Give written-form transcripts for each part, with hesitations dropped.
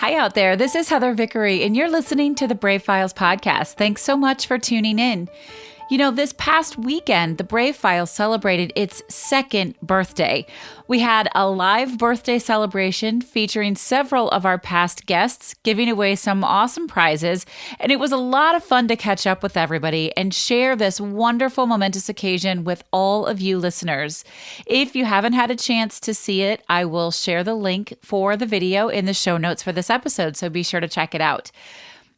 Hi out there. This is Heather Vickery, and you're listening to the Brave Files podcast. Thanks so much for tuning in. You know, this past weekend, the Brave Files celebrated its second birthday. We had a live birthday celebration featuring several of our past guests, giving away some awesome prizes, and it was a lot of fun to catch up with everybody and share this wonderful, momentous occasion with all of you listeners. If you haven't had a chance to see it, I will share the link for the video in the show notes for this episode, so be sure to check it out.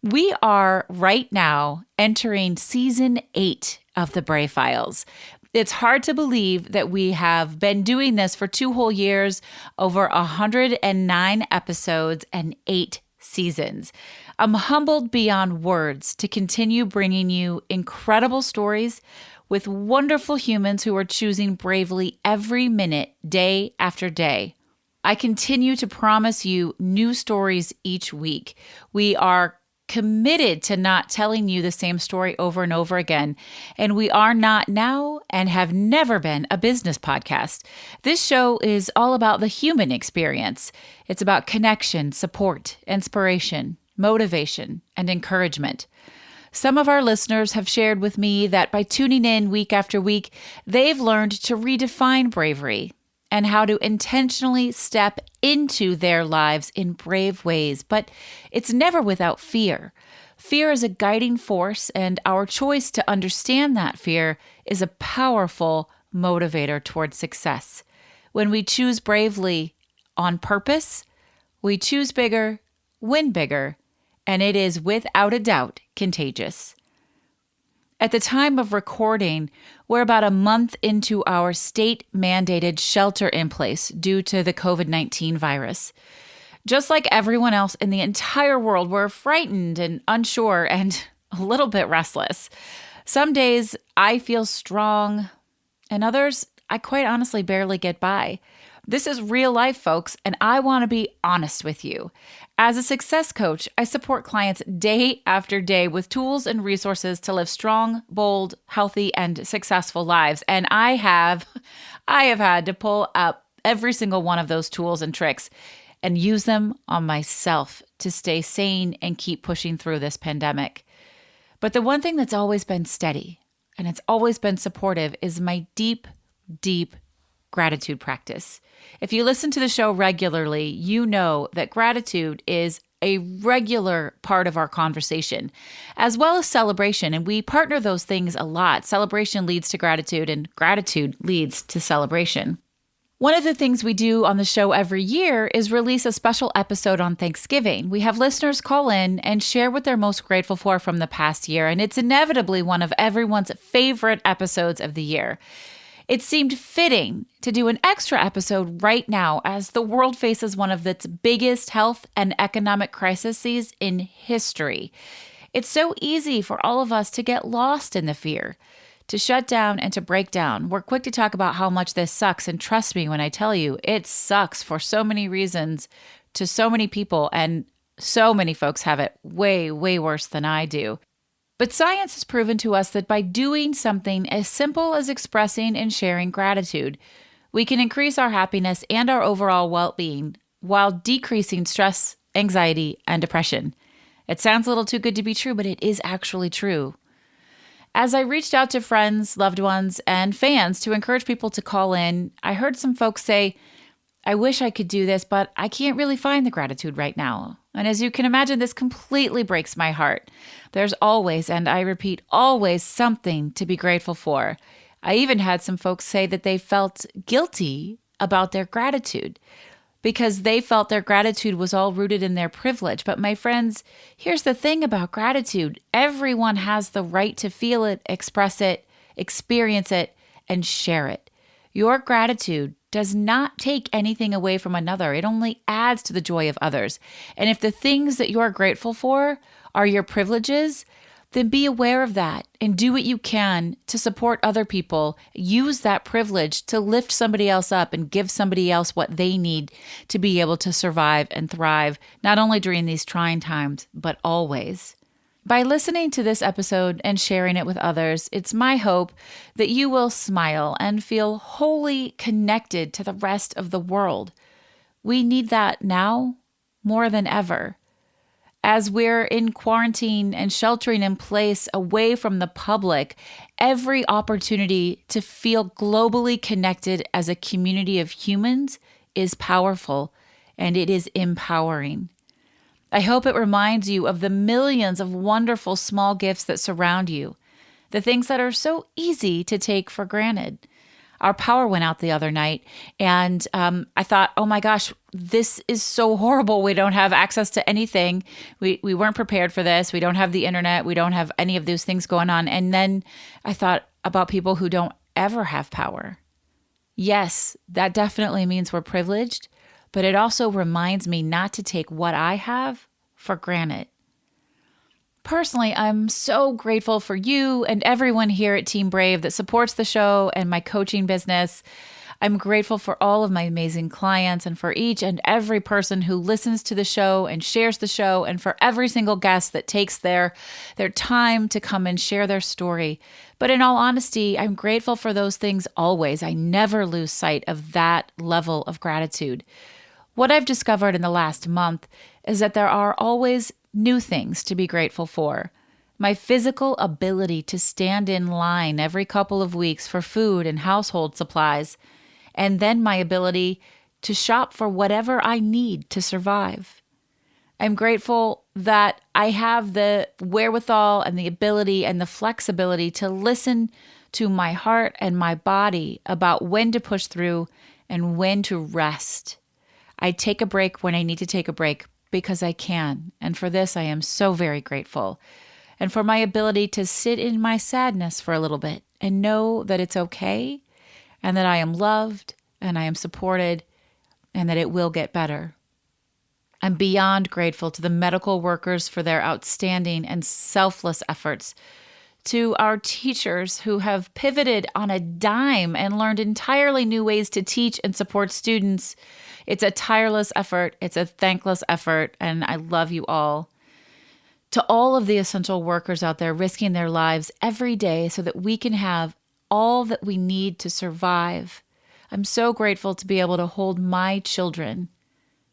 We are right now entering season 8 of the Brave Files. It's hard to believe that we have been doing this for 2 whole years, over 109 episodes and 8 seasons. I'm humbled beyond words to continue bringing you incredible stories with wonderful humans who are choosing bravely every minute, day after day. I continue to promise you new stories each week. We are committed to not telling you the same story over and over again. And we are not now and have never been a business podcast. This show is all about the human experience. It's about connection, support, inspiration, motivation, and encouragement. Some of our listeners have shared with me that by tuning in week after week, they've learned to redefine bravery and how to intentionally step into their lives in brave ways. But it's never without fear. Fear is a guiding force, and our choice to understand that fear is a powerful motivator towards success. When we choose bravely on purpose, we choose bigger, win bigger, and it is without a doubt contagious. At the time of recording, we're about a month into our state-mandated shelter in place due to the COVID-19 virus. Just like everyone else in the entire world, we're frightened and unsure and a little bit restless. Some days I feel strong, and others I quite honestly barely get by. This is real life, folks, and I want to be honest with you. As a success coach, I support clients day after day with tools and resources to live strong, bold, healthy, and successful lives. And I have had to pull up every single one of those tools and tricks and use them on myself to stay sane and keep pushing through this pandemic. But the one thing that's always been steady and it's always been supportive is my deep, deep gratitude practice. If you listen to the show regularly, you know that gratitude is a regular part of our conversation, as well as celebration. And we partner those things a lot. Celebration leads to gratitude, and gratitude leads to celebration. One of the things we do on the show every year is release a special episode on Thanksgiving. We have listeners call in and share what they're most grateful for from the past year, and it's inevitably one of everyone's favorite episodes of the year. It seemed fitting to do an extra episode right now as the world faces one of its biggest health and economic crises in history. It's so easy for all of us to get lost in the fear, to shut down and to break down. We're quick to talk about how much this sucks, and trust me when I tell you, it sucks for so many reasons to so many people, and so many folks have it way, way worse than I do. But science has proven to us that by doing something as simple as expressing and sharing gratitude, we can increase our happiness and our overall well-being while decreasing stress, anxiety, and depression. It sounds a little too good to be true, but it is actually true. As I reached out to friends, loved ones, and fans to encourage people to call in, I heard some folks say, I wish I could do this, but I can't really find the gratitude right now. And as you can imagine, this completely breaks my heart. There's always, and I repeat, always something to be grateful for. I even had some folks say that they felt guilty about their gratitude because they felt their gratitude was all rooted in their privilege. But my friends, here's the thing about gratitude. Everyone has the right to feel it, express it, experience it, and share it. Your gratitude does not take anything away from another. It only adds to the joy of others. And if the things that you are grateful for are your privileges, then be aware of that and do what you can to support other people. Use that privilege to lift somebody else up and give somebody else what they need to be able to survive and thrive, not only during these trying times, but always. By listening to this episode and sharing it with others, it's my hope that you will smile and feel wholly connected to the rest of the world. We need that now more than ever. As we're in quarantine and sheltering in place away from the public, every opportunity to feel globally connected as a community of humans is powerful, and it is empowering. I hope it reminds you of the millions of wonderful small gifts that surround you, the things that are so easy to take for granted. Our power went out the other night, and I thought, oh my gosh, this is so horrible. We don't have access to anything. We weren't prepared for this. We don't have the internet. We don't have any of those things going on. And then I thought about people who don't ever have power. Yes, that definitely means we're privileged, but it also reminds me not to take what I have for granted. Personally, I'm so grateful for you and everyone here at Team Brave that supports the show and my coaching business. I'm grateful for all of my amazing clients and for each and every person who listens to the show and shares the show, and for every single guest that takes their time to come and share their story. But in all honesty, I'm grateful for those things always. I never lose sight of that level of gratitude. What I've discovered in the last month is that there are always new things to be grateful for. My physical ability to stand in line every couple of weeks for food and household supplies, and then my ability to shop for whatever I need to survive. I'm grateful that I have the wherewithal and the ability and the flexibility to listen to my heart and my body about when to push through and when to rest. I take a break when I need to take a break because I can. And for this, I am so very grateful. And for my ability to sit in my sadness for a little bit and know that it's okay, and that I am loved and I am supported, and that it will get better. I'm beyond grateful to the medical workers for their outstanding and selfless efforts, to our teachers who have pivoted on a dime and learned entirely new ways to teach and support students. It's a tireless effort. It's a thankless effort, and I love you all. To all of the essential workers out there risking their lives every day so that we can have all that we need to survive. I'm so grateful to be able to hold my children,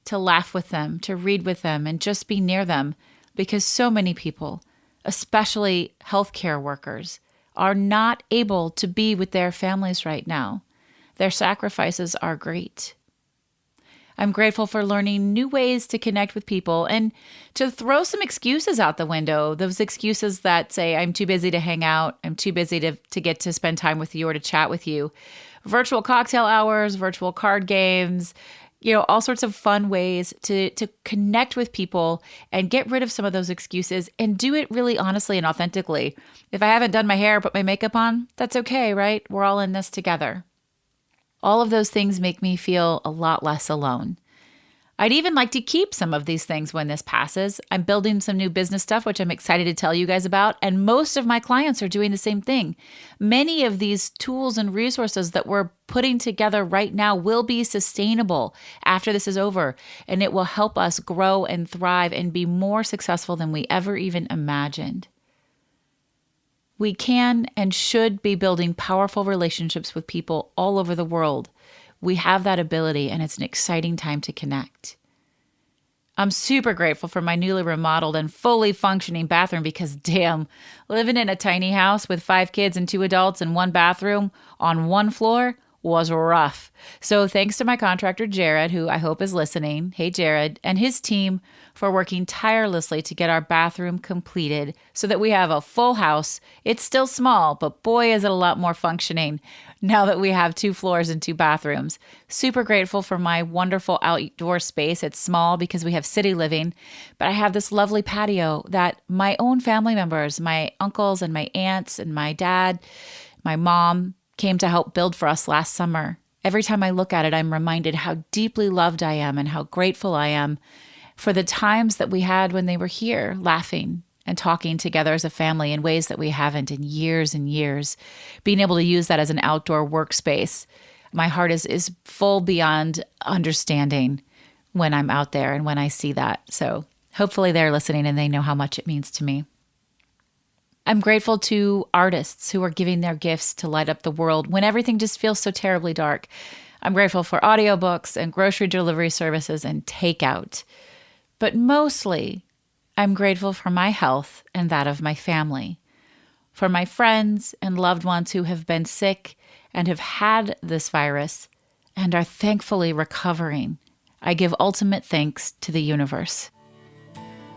to laugh with them, to read with them, and just be near them, because so many people, especially healthcare workers, are not able to be with their families right now. Their sacrifices are great. I'm grateful for learning new ways to connect with people and to throw some excuses out the window. Those excuses that say, I'm too busy to hang out, I'm too busy to get to spend time with you or to chat with you. Virtual cocktail hours, virtual card games, all sorts of fun ways to connect with people and get rid of some of those excuses and do it really honestly and authentically. If I haven't done my hair or put my makeup on, that's okay, right? We're all in this together. All of those things make me feel a lot less alone. I'd even like to keep some of these things when this passes. I'm building some new business stuff, which I'm excited to tell you guys about, and most of my clients are doing the same thing. Many of these tools and resources that we're putting together right now will be sustainable after this is over, and it will help us grow and thrive and be more successful than we ever even imagined. We can and should be building powerful relationships with people all over the world. We have that ability, and it's an exciting time to connect. I'm super grateful for my newly remodeled and fully functioning bathroom because, damn, living in a tiny house with 5 kids and 2 adults and 1 bathroom on 1 floor was rough. So thanks to my contractor, Jared, who I hope is listening. Hey, Jared, and his team for working tirelessly to get our bathroom completed so that we have a full house. It's still small, but boy, is it a lot more functioning now that we have 2 floors and 2 bathrooms. Super grateful for my wonderful outdoor space. It's small because we have city living, but I have this lovely patio that my own family members, my uncles and my aunts and my dad, my mom, came to help build for us last summer. Every time I look at it, I'm reminded how deeply loved I am and how grateful I am for the times that we had when they were here, laughing and talking together as a family in ways that we haven't in years and years. Being able to use that as an outdoor workspace, my heart is full beyond understanding when I'm out there and when I see that. So hopefully they're listening and they know how much it means to me. I'm grateful to artists who are giving their gifts to light up the world when everything just feels so terribly dark. I'm grateful for audiobooks and grocery delivery services and takeout. But mostly, I'm grateful for my health and that of my family, for my friends and loved ones who have been sick and have had this virus and are thankfully recovering. I give ultimate thanks to the universe.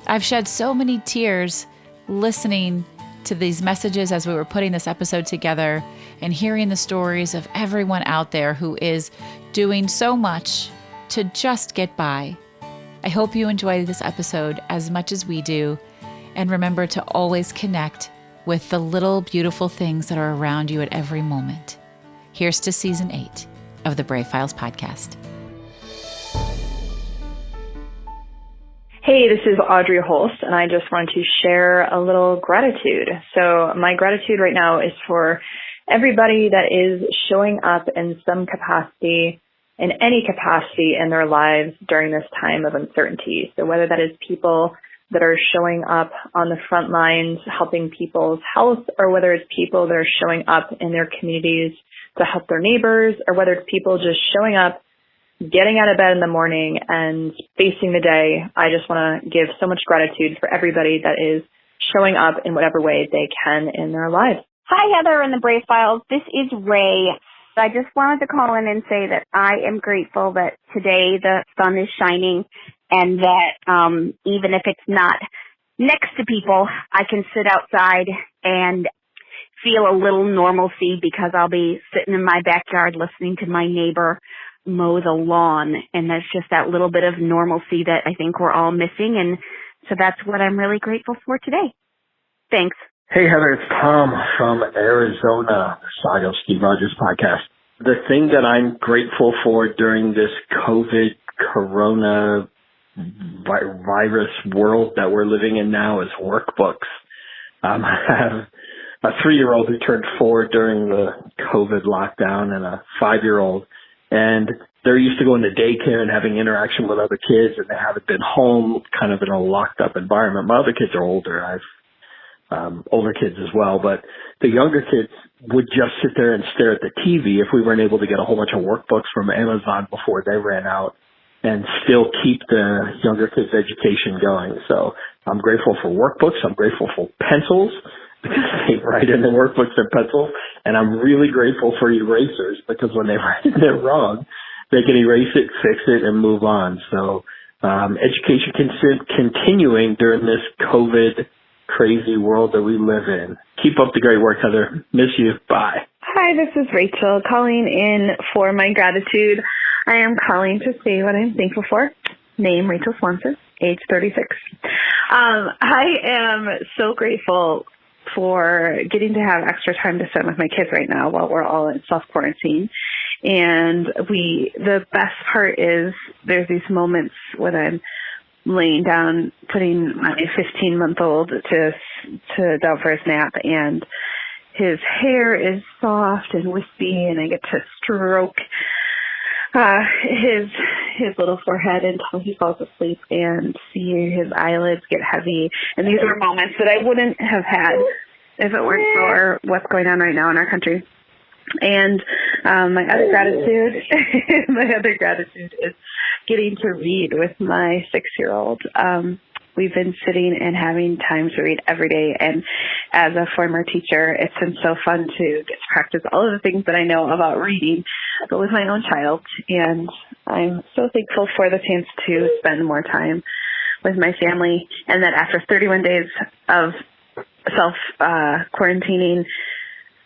I've shed so many tears listening to these messages as we were putting this episode together and hearing the stories of everyone out there who is doing so much to just get by. I hope you enjoyed this episode as much as we do, and remember to always connect with the little beautiful things that are around you at every moment. Here's to Season 8 of the Brave Files podcast. Hey, this is Audrey Holst, and I just want to share a little gratitude. So my gratitude right now is for everybody that is showing up in some capacity, in any capacity in their lives during this time of uncertainty. So whether that is people that are showing up on the front lines helping people's health, or whether it's people that are showing up in their communities to help their neighbors, or whether it's people just showing up, getting out of bed in the morning and facing the day. I just want to give so much gratitude for everybody that is showing up in whatever way they can in their lives. Hi, Heather and the Brave Files. This is Ray. I just wanted to call in and say that I am grateful that today the sun is shining and that even if it's not next to people, I can sit outside and feel a little normalcy because I'll be sitting in my backyard listening to my neighbor mow the lawn, and that's just that little bit of normalcy that I think we're all missing, and so that's what I'm really grateful for today. Thanks. Hey Heather, it's Tom from Arizona, Saga of Steve Rogers podcast. The thing that I'm grateful for during this COVID corona virus world that we're living in now is workbooks. I have a 3-year-old who turned 4 during the COVID lockdown and a 5-year-old. And they're used to going to daycare and having interaction with other kids, and they haven't been home kind of in a locked up environment. My other kids are older. I've older kids as well, but the younger kids would just sit there and stare at the TV if we weren't able to get a whole bunch of workbooks from Amazon before they ran out and still keep the younger kids' education going. So I'm grateful for workbooks. I'm grateful for pencils, because they write in the workbooks and pencils, and I'm really grateful for erasers, because when they write it wrong, they can erase it, fix it, and move on. So education continuing during this COVID crazy world that we live in. Keep up the great work, Heather. Miss you. Bye. Hi, this is Rachel calling in for my gratitude. I am calling to say what I'm thankful for. Name Rachel Swanson, age 36. I am so grateful for getting to have extra time to spend with my kids right now while we're all in self-quarantine. And the best part is there's these moments when I'm laying down, putting my 15-month-old to down for his nap, and his hair is soft and wispy, and I get to stroke his little forehead until he falls asleep and see his eyelids get heavy. And these are moments that I wouldn't have had if it weren't for what's going on right now in our country. And my other gratitude is getting to read with my 6-year-old. We've been sitting and having time to read every day. And as a former teacher, it's been so fun to get to practice all of the things that I know about reading, but with my own child. And I'm so thankful for the chance to spend more time with my family, and that after 31 days of self-quarantining,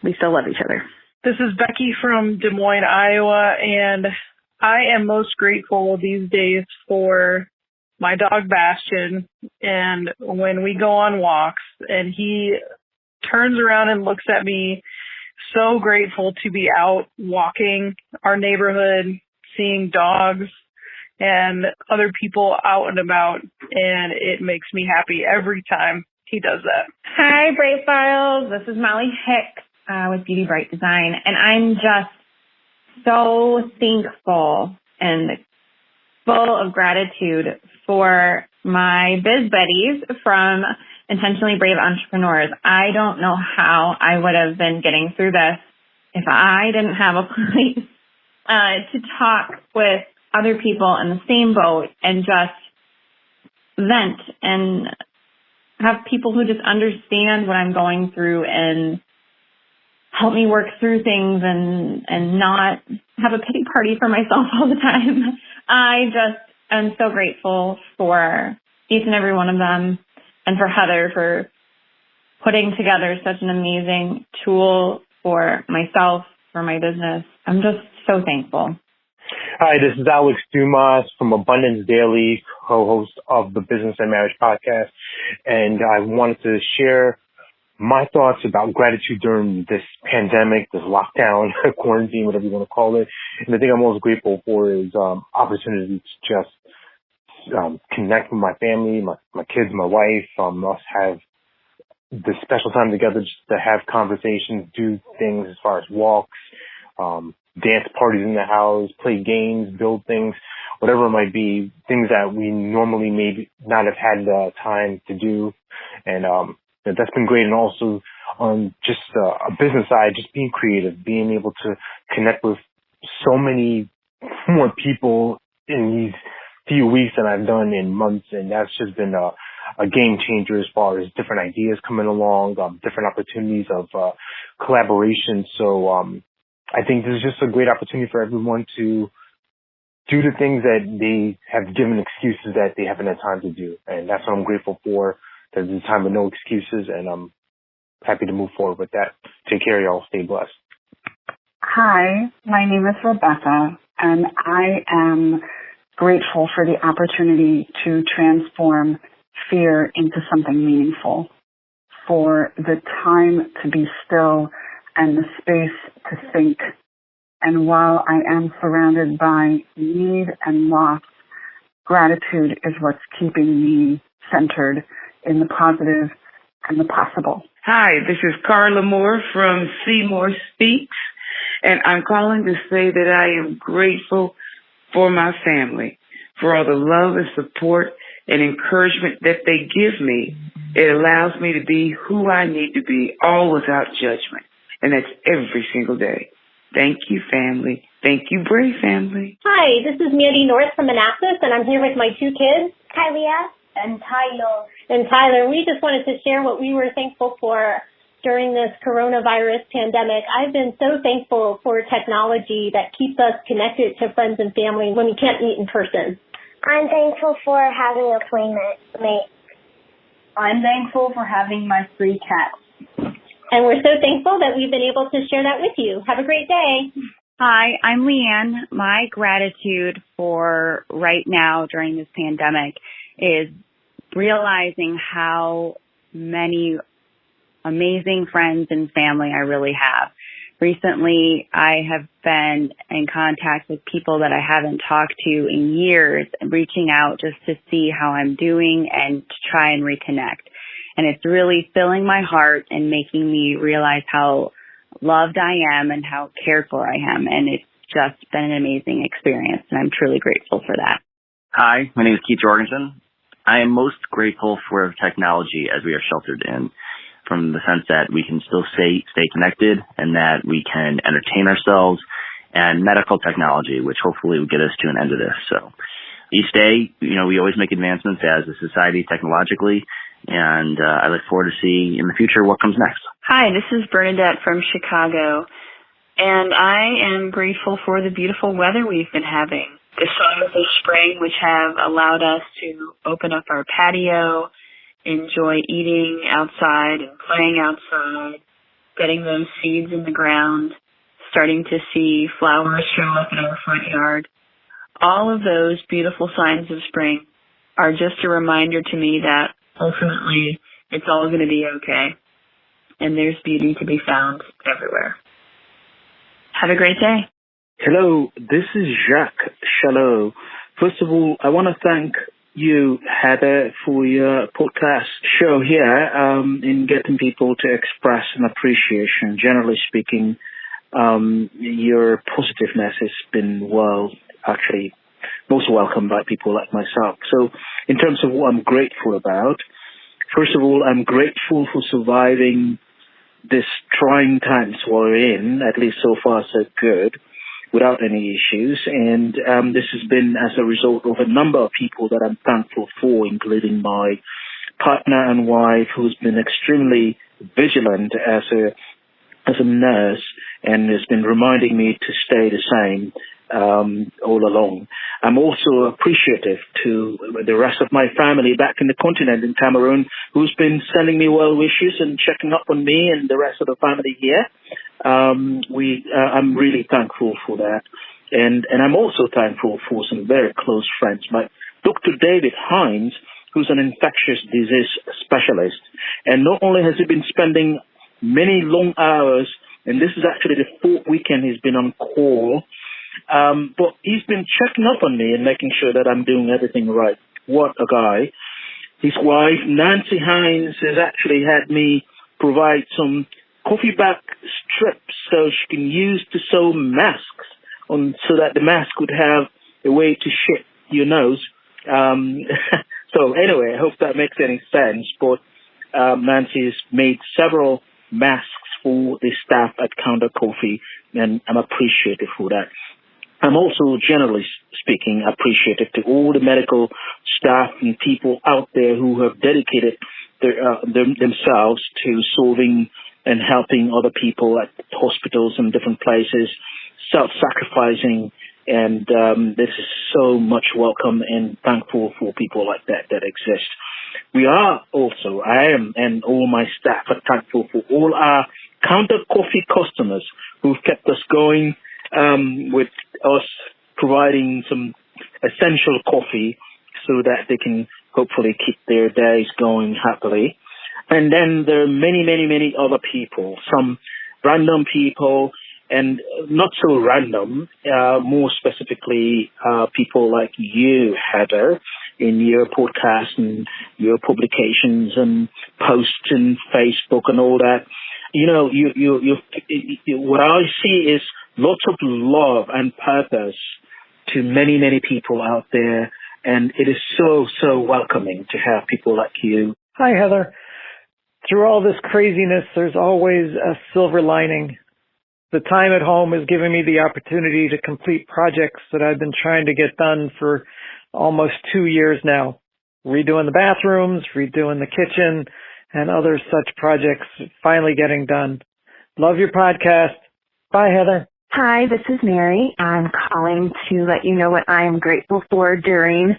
we still love each other. This is Becky from Des Moines, Iowa, and I am most grateful these days for my dog Bastion, and when we go on walks and he turns around and looks at me, so grateful to be out walking our neighborhood, seeing dogs and other people out and about, and it makes me happy every time he does that. Hi, Brave Files. This is Molly Hicks with Beauty Bright Design, and I'm just so thankful and full of gratitude for my biz buddies from Intentionally Brave Entrepreneurs. I don't know how I would have been getting through this if I didn't have a place to talk with other people in the same boat and just vent and have people who just understand what I'm going through and help me work through things and not have a pity party for myself all the time. I just am so grateful for each and every one of them, and for Heather for putting together such an amazing tool for myself, for my business. I'm just so thankful. Hi, this is Alex Dumas from Abundance Daily, co-host of the Business and Marriage Podcast, and I wanted to share my thoughts about gratitude during this pandemic, this lockdown, quarantine, whatever you want to call it. And the thing I'm most grateful for is opportunity to just connect with my family, my kids, my wife, us have this special time together just to have conversations, do things as far as walks, dance parties in the house, play games, build things, whatever it might be, things that we normally maybe not have had the time to do. And that's been great. And also on just a business side, just being creative, being able to connect with so many more people in these few weeks than I've done in months. And that's just been a game changer as far as different ideas coming along, different opportunities of collaboration. So I think this is just a great opportunity for everyone to do the things that they have given excuses that they haven't had time to do. And that's what I'm grateful for. There's a time with no excuses, and I'm happy to move forward with that. Take care, y'all. Stay blessed. Hi, my name is Rebecca, and I am grateful for the opportunity to transform fear into something meaningful, for the time to be still and the space to think. And while I am surrounded by need and loss, gratitude is what's keeping me centered in the positive and the possible. Hi, this is Carla Moore from Seymour Speaks, and I'm calling to say that I am grateful for my family, for all the love and support and encouragement that they give me. It allows me to be who I need to be, all without judgment, and that's every single day. Thank you, family. Thank you, Brave family. Hi, this is Mandy North from Manassas, and I'm here with my two kids, Kylia and Tyler. We just wanted to share what we were thankful for during this coronavirus pandemic. I've been so thankful for technology that keeps us connected to friends and family when we can't meet in person. I'm thankful for having a playmate. I'm thankful for having my 3 cats. And we're so thankful that we've been able to share that with you. Have a great day. Hi, I'm Leanne. My gratitude for right now during this pandemic is realizing how many amazing friends and family I really have. Recently, I have been in contact with people that I haven't talked to in years, reaching out just to see how I'm doing and to try and reconnect. And it's really filling my heart and making me realize how loved I am and how cared for I am. And it's just been an amazing experience, and I'm truly grateful for that. Hi, my name is Keith Jorgensen. I am most grateful for technology as we are sheltered in, from the sense that we can still stay connected and that we can entertain ourselves, and medical technology, which hopefully will get us to an end of this. So each day, we always make advancements as a society technologically, and I look forward to see in the future what comes next. Hi, this is Bernadette from Chicago, and I am grateful for the beautiful weather we've been having. The signs of spring, which have allowed us to open up our patio, enjoy eating outside and playing outside, getting those seeds in the ground, starting to see flowers show up in our front yard. All of those beautiful signs of spring are just a reminder to me that ultimately it's all going to be okay, and there's beauty to be found everywhere. Have a great day. Hello, this is Jacques Chalot. First of all, I want to thank you, Heather, for your podcast show here in getting people to express an appreciation. Generally speaking, your positiveness has been most welcome by people like myself. So in terms of what I'm grateful about, first of all, I'm grateful for surviving this trying times we're in, at least so far so good. without any issues. And this has been as a result of a number of people that I'm thankful for, including my partner and wife, who's been extremely vigilant as a nurse and has been reminding me to stay the same all along. I'm also appreciative to the rest of my family back in the continent in Cameroon, who's been sending me well wishes and checking up on me and the rest of the family here. I'm really thankful for that. And I'm also thankful for some very close friends, like Dr. David Hines, who's an infectious disease specialist. And not only has he been spending many long hours, and this is actually the fourth weekend he's been on call, but he's been checking up on me and making sure that I'm doing everything right. What a guy. His wife, Nancy Hines, has actually had me provide some coffee back strips so she can use to sew masks on, so that the mask would have a way to ship your nose. So anyway, I hope that makes any sense. But Nancy's made several masks for the staff at Counter Coffee, and I'm appreciative for that. I'm also, generally speaking, appreciative to all the medical staff and people out there who have dedicated themselves to solving and helping other people at hospitals and different places, self-sacrificing. And this is so much welcome and thankful for people like that exist. We are also, I am, and all my staff are thankful for all our Counter Coffee customers who've kept us going, with us providing some essential coffee so that they can hopefully keep their days going happily. And then there are many, many, many other people, some random people, and not so random, more specifically, people like you, Heather, in your podcast and your publications and posts in Facebook and all that. You know, what I see is lots of love and purpose to many, many people out there. And it is so, so welcoming to have people like you. Hi, Heather. Through all this craziness, there's always a silver lining. The time at home has given me the opportunity to complete projects that I've been trying to get done for almost 2 years now. Redoing the bathrooms, redoing the kitchen, and other such projects finally getting done. Love your podcast. Bye, Heather. Hi, this is Mary. I'm calling to let you know what I am grateful for during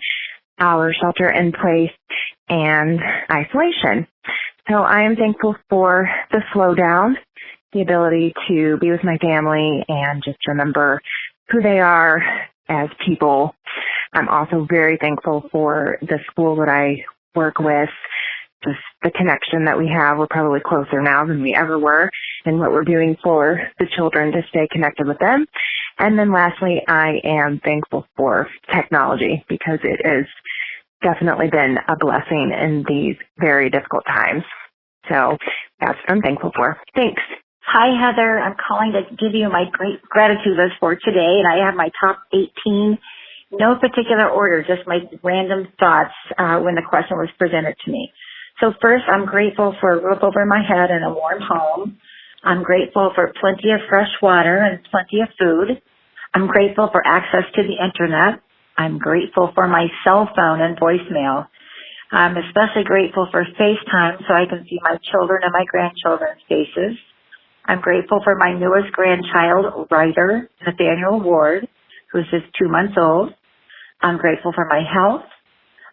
our shelter in place and isolation. So I am thankful for the slowdown, the ability to be with my family and just remember who they are as people. I'm also very thankful for the school that I work with, just the connection that we have. We're probably closer now than we ever were, and what we're doing for the children to stay connected with them. And then lastly, I am thankful for technology because it has definitely been a blessing in these very difficult times. So that's what I'm thankful for. Thanks. Hi, Heather. I'm calling to give you my great gratitude list for today, and I have my top 18. No particular order, just my random thoughts when the question was presented to me. So first, I'm grateful for a roof over my head and a warm home. I'm grateful for plenty of fresh water and plenty of food. I'm grateful for access to the internet. I'm grateful for my cell phone and voicemail. I'm especially grateful for FaceTime so I can see my children and my grandchildren's faces. I'm grateful for my newest grandchild, Ryder, Nathaniel Ward, who's just 2 months old. I'm grateful for my health.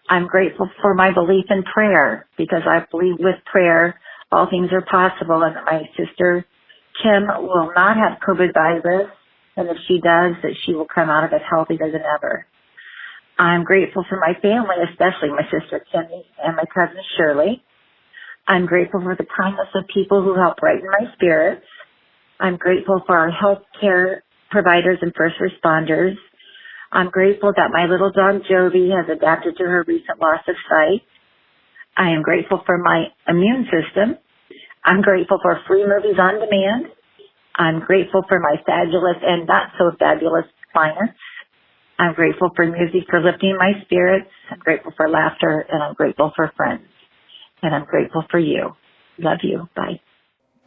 I'm grateful for my belief in prayer because I believe with prayer all things are possible, and that my sister Kim will not have COVID virus, and if she does, that she will come out of it healthier than ever. I'm grateful for my family, especially my sister Kimmy and my cousin Shirley. I'm grateful for the kindness of people who help brighten my spirits. I'm grateful for our health care providers and first responders. I'm grateful that my little dog Jovi has adapted to her recent loss of sight. I am grateful for my immune system. I'm grateful for free movies on demand. I'm grateful for my fabulous and not so fabulous clients. I'm grateful for music for lifting my spirits. I'm grateful for laughter, and I'm grateful for friends. And I'm grateful for you. Love you. Bye.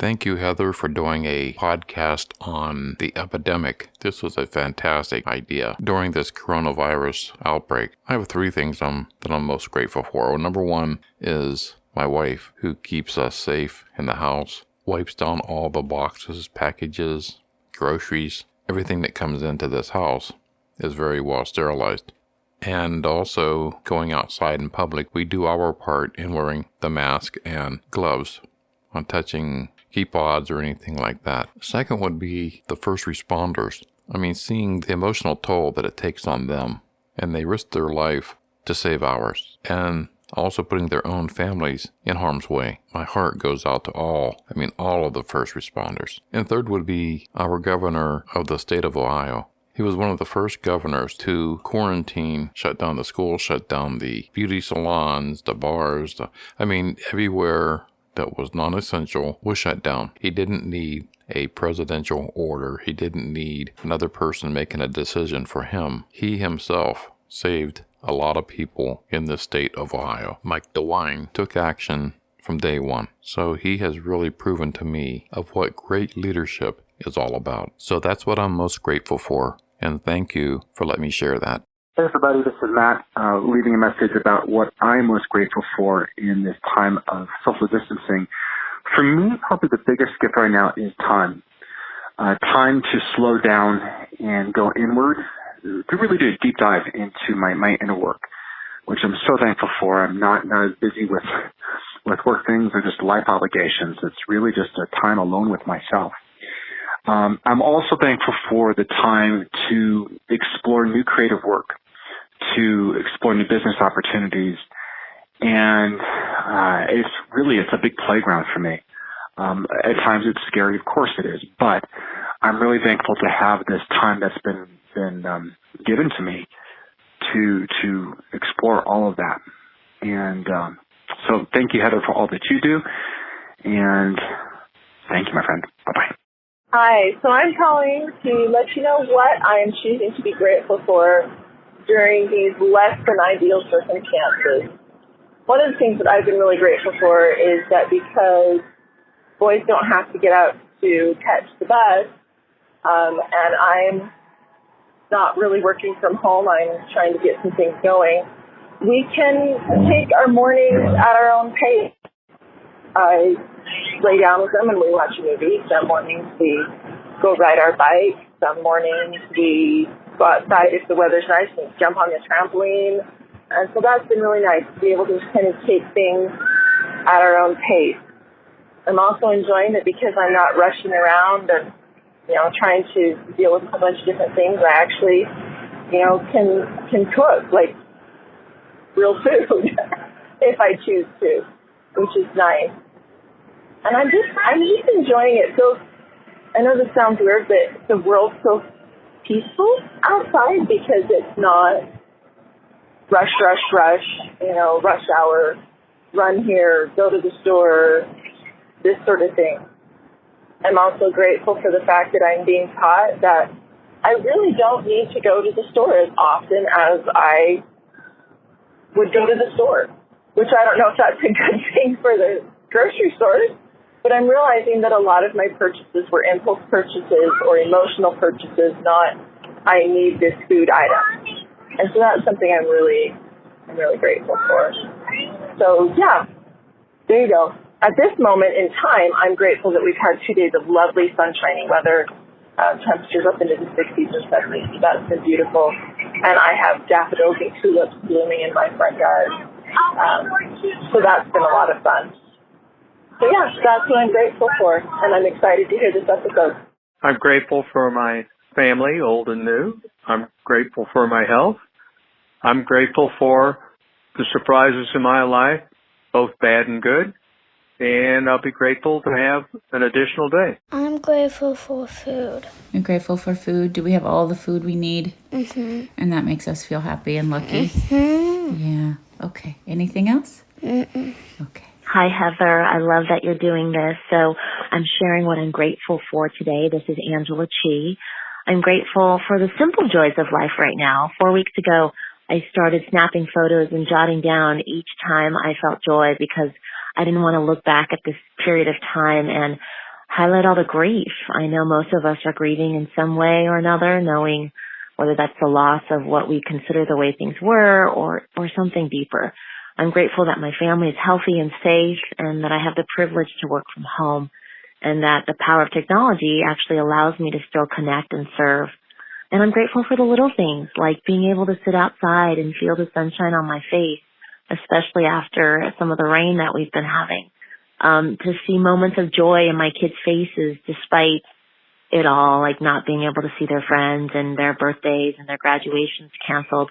Thank you, Heather, for doing a podcast on the epidemic. This was a fantastic idea during this coronavirus outbreak. I have three things that I'm most grateful for. Well, number one is my wife, who keeps us safe in the house, wipes down all the boxes, packages, groceries, everything that comes into this house is very well sterilized. And also going outside in public, we do our part in wearing the mask and gloves on touching key pods or anything like that. Second would be the first responders. I mean, seeing the emotional toll that it takes on them, and they risk their life to save ours, and also putting their own families in harm's way. My heart goes out to all of the first responders. And third would be our governor of the state of Ohio. He was one of the first governors to quarantine, shut down the schools, shut down the beauty salons, the bars, everywhere that was non-essential was shut down. He didn't need a presidential order. He didn't need another person making a decision for him. He himself saved a lot of people in the state of Ohio. Mike DeWine took action from day one. So he has really proven to me of what great leadership is all about. So that's what I'm most grateful for. And thank you for letting me share that. Hey everybody, this is Matt, leaving a message about what I'm most grateful for in this time of social distancing. For me, probably the biggest gift right now is time. Time to slow down and go inward, to really do a deep dive into my inner work, which I'm so thankful for. I'm not as busy with work things or just life obligations. It's really just a time alone with myself. I'm also thankful for the time to explore new creative work, to explore new business opportunities, and it's a big playground for me. At times it's scary, of course it is, but I'm really thankful to have this time that's been given to me to explore all of that. And so thank you, Heather, for all that you do, and thank you, my friend. Bye-bye. Hi, so I'm calling to let you know what I am choosing to be grateful for during these less than ideal circumstances. One of the things that I've been really grateful for is that because boys don't have to get out to catch the bus, and I'm not really working from home, I'm trying to get some things going, we can take our mornings at our own pace. I lay down with them and we watch a movie. Some mornings we go ride our bike. Some mornings we go outside if the weather's nice and jump on the trampoline. And so that's been really nice to be able to just kind of take things at our own pace. I'm also enjoying it because I'm not rushing around and, trying to deal with a bunch of different things. I actually, can cook, like, real food if I choose to, which is nice. And I'm just enjoying it. So I know this sounds weird, but the world's so peaceful outside because it's not rush, rush hour, run here, go to the store, this sort of thing. I'm also grateful for the fact that I'm being taught that I really don't need to go to the store as often as I would go to the store, which I don't know if that's a good thing for the grocery stores, but I'm realizing that a lot of my purchases were impulse purchases or emotional purchases, not I need this food item. And so that's something I'm really grateful for. So yeah, there you go. At this moment in time, I'm grateful that we've had 2 days of lovely sunshiny weather, temperatures up into the 60s and 70s. So that's been beautiful. And I have daffodils and tulips blooming in my front yard. So that's been a lot of fun. So yeah, that's what I'm grateful for. And I'm excited to hear this episode. I'm grateful for my family, old and new. I'm grateful for my health. I'm grateful for the surprises in my life, both bad and good. And I'll be grateful to have an additional day. I'm grateful for food. You're grateful for food? Do we have all the food we need? Mm-hmm. And that makes us feel happy and lucky? Mm-hmm. Yeah. Okay. Anything else? Mm-mm. Okay. Hi, Heather. I love that you're doing this. So I'm sharing what I'm grateful for today. This is Angela Chi. I'm grateful for the simple joys of life right now. 4 weeks ago, I started snapping photos and jotting down each time I felt joy because I didn't want to look back at this period of time and highlight all the grief. I know most of us are grieving in some way or another, knowing whether that's the loss of what we consider the way things were or something deeper. I'm grateful that my family is healthy and safe and that I have the privilege to work from home and that the power of technology actually allows me to still connect and serve. And I'm grateful for the little things like being able to sit outside and feel the sunshine on my face, especially after some of the rain that we've been having. To see moments of joy in my kids' faces despite it all, like not being able to see their friends and their birthdays and their graduations canceled.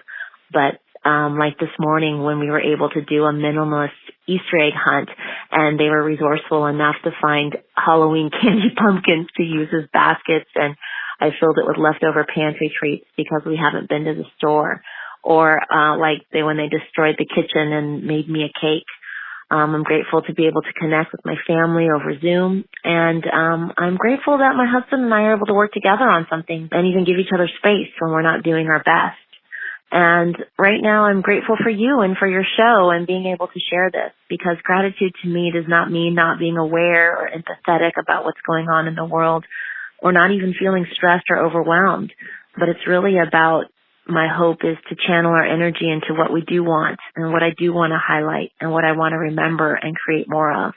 But like this morning when we were able to do a minimalist Easter egg hunt and they were resourceful enough to find Halloween candy pumpkins to use as baskets, and I filled it with leftover pantry treats because we haven't been to the store. Or when they destroyed the kitchen and made me a cake. I'm grateful to be able to connect with my family over Zoom. And I'm grateful that my husband and I are able to work together on something and even give each other space when we're not doing our best. And right now I'm grateful for you and for your show and being able to share this, because gratitude to me does not mean not being aware or empathetic about what's going on in the world or not even feeling stressed or overwhelmed. But it's really about my hope is to channel our energy into what we do want and what I do want to highlight and what I want to remember and create more of.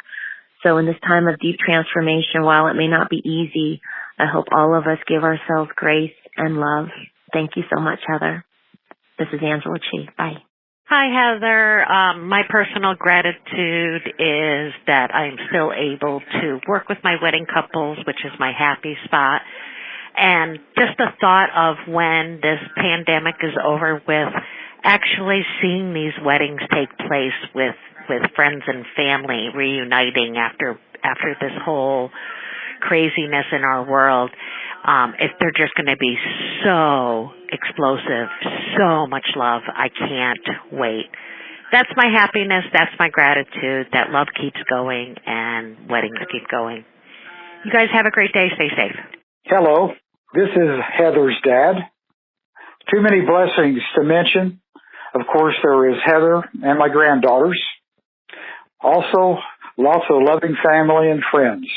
So in this time of deep transformation, while it may not be easy, I hope all of us give ourselves grace and love. Thank you so much, Heather. This is Angela Chi. Bye. Hi, Heather. My personal gratitude is that I'm still able to work with my wedding couples, which is my happy spot. And just the thought of when this pandemic is over with, actually seeing these weddings take place with friends and family reuniting after this whole craziness in our world, if they're just going to be so explosive, so much love. I can't wait. That's my happiness. That's my gratitude. That love keeps going and weddings keep going. You guys have a great day. Stay safe. Hello, this is Heather's dad. Too many blessings to mention. Of course, there is Heather and my granddaughters. Also, lots of loving family and friends.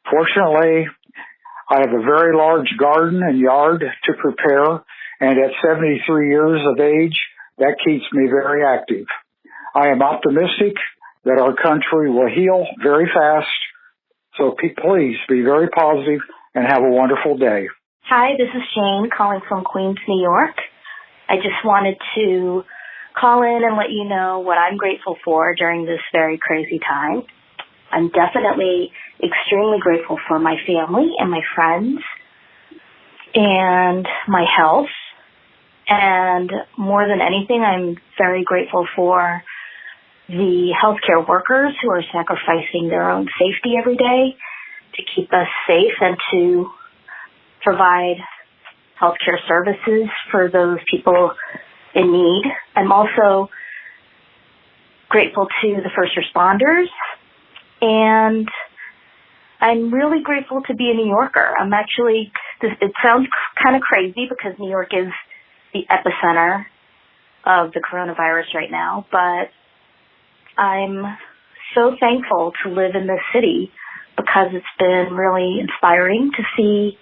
Fortunately, I have a very large garden and yard to prepare, and at 73 years of age, that keeps me very active. I am optimistic that our country will heal very fast, so please be very positive and have a wonderful day. Hi, this is Shane calling from Queens, New York. I just wanted to call in and let you know what I'm grateful for during this very crazy time. I'm definitely extremely grateful for my family and my friends and my health. And more than anything, I'm very grateful for the healthcare workers who are sacrificing their own safety every day to keep us safe and to provide healthcare services for those people in need. I'm also grateful to the first responders, and I'm really grateful to be a New Yorker. It sounds kind of crazy because New York is the epicenter of the coronavirus right now, but I'm so thankful to live in this city because it's been really inspiring to see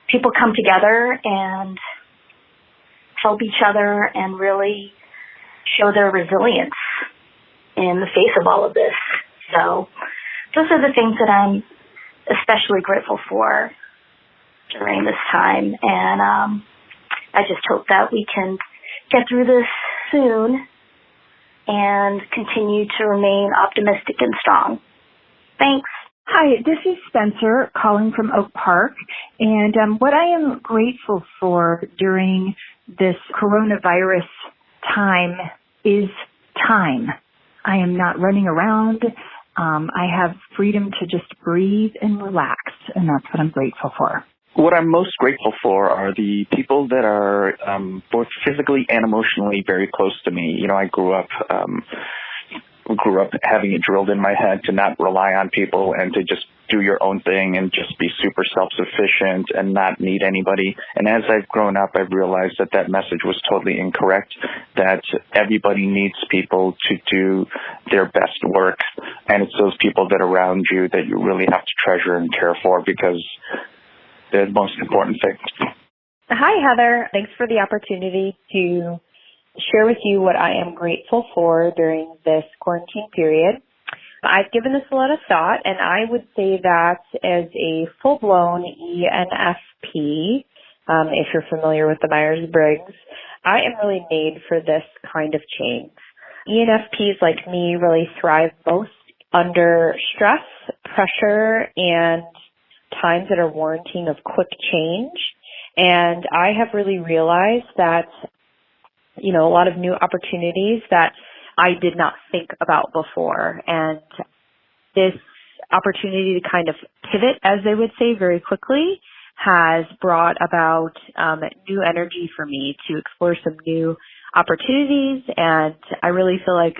people come together and help each other and really show their resilience in the face of all of this. So those are the things that I'm especially grateful for during this time. And I just hope that we can get through this soon and continue to remain optimistic and strong. Thanks. Hi, this is Spencer calling from Oak Park, and what I am grateful for during this coronavirus time is time. I am not running around. I have freedom to just breathe and relax, and that's what I'm grateful for. What I'm most grateful for are the people that are both physically and emotionally very close to me. You know, I grew up having it drilled in my head to not rely on people and to just do your own thing and just be super self-sufficient and not need anybody. And as I've grown up, I've realized that that message was totally incorrect, that everybody needs people to do their best work. And it's those people that are around you that you really have to treasure and care for because they're the most important things. Hi, Heather. Thanks for the opportunity to share with you what I am grateful for during this quarantine period. I've given this a lot of thought, and I would say that as a full-blown ENFP, if you're familiar with the Myers-Briggs, I am really made for this kind of change. ENFPs like me really thrive most under stress, pressure, and times that are warranting of quick change. And I have really realized that, a lot of new opportunities that I did not think about before. And this opportunity to kind of pivot, as they would say, very quickly has brought about new energy for me to explore some new opportunities. And I really feel like,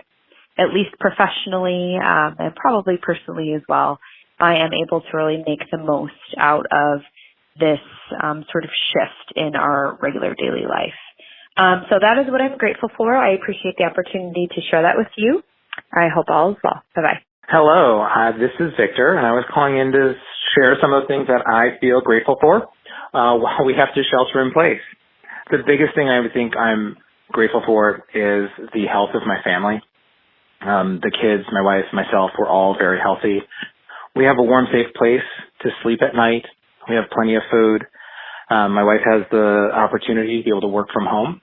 at least professionally and probably personally as well, I am able to really make the most out of this sort of shift in our regular daily life. So that is what I'm grateful for. I appreciate the opportunity to share that with you. I hope all is well. Bye-bye. Hello, this is Victor, and I was calling in to share some of the things that I feel grateful for while we have to shelter in place. The biggest thing I would think I'm grateful for is the health of my family. The kids, my wife, myself, we're all very healthy. We have a warm, safe place to sleep at night. We have plenty of food. My wife has the opportunity to be able to work from home.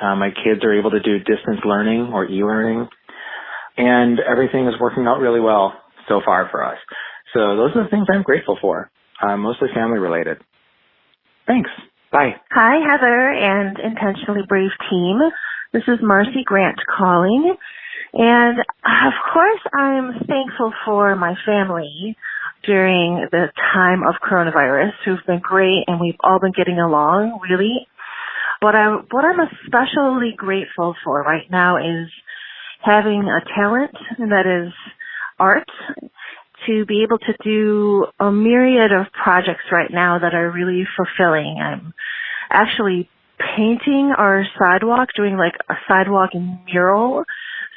My kids are able to do distance learning or e-learning. And everything is working out really well so far for us. So those are the things I'm grateful for, mostly family related. Thanks. Bye. Hi, Heather and Intentionally Brave team. This is Marcy Grant calling. And of course, I'm thankful for my family during the time of coronavirus, who've been great, and we've all been getting along, really. What I'm especially grateful for right now is having a talent, and that is art, to be able to do a myriad of projects right now that are really fulfilling. I'm actually painting our sidewalk, doing like a sidewalk mural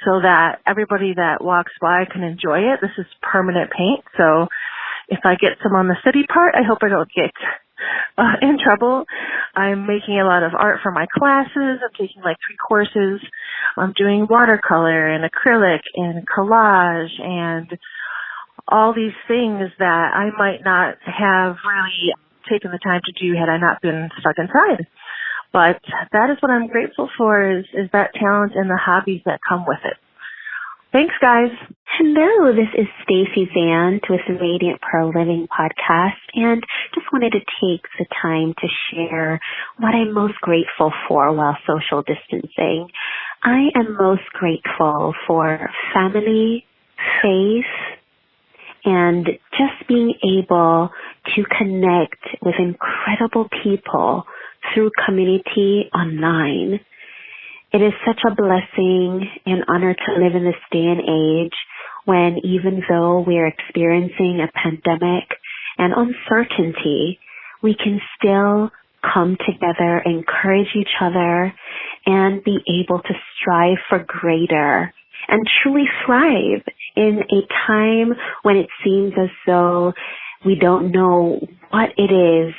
so that everybody that walks by can enjoy it. This is permanent paint, so if I get some on the city part, I hope I don't get in trouble. I'm making a lot of art for my classes. I'm taking like 3 courses. I'm doing watercolor and acrylic and collage and all these things that I might not have really taken the time to do had I not been stuck inside. But that is what I'm grateful for is that talent and the hobbies that come with it. Thanks, guys. Hello, this is Stacy Zand with the Radiant Pro Living podcast, and just wanted to take the time to share what I'm most grateful for while social distancing. I am most grateful for family, faith, and just being able to connect with incredible people through community online. It is such a blessing and honor to live in this day and age when, even though we're experiencing a pandemic and uncertainty, we can still come together, encourage each other, and be able to strive for greater and truly thrive in a time when it seems as though we don't know what it is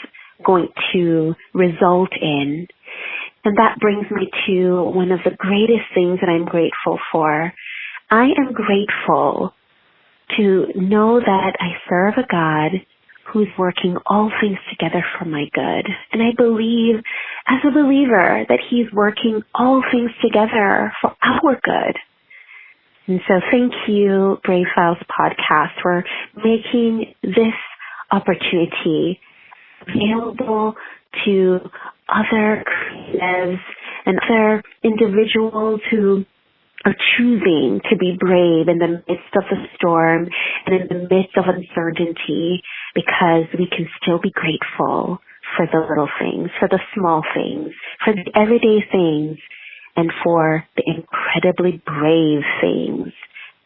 going to result in. And that brings me to one of the greatest things that I'm grateful for. I am grateful to know that I serve a God who's working all things together for my good. And I believe, as a believer, that he's working all things together for our good. And so thank you, Brave Files Podcast, for making this opportunity available to other creatives and other individuals who are choosing to be brave in the midst of the storm and in the midst of uncertainty, because we can still be grateful for the little things, for the small things, for the everyday things, and for the incredibly brave things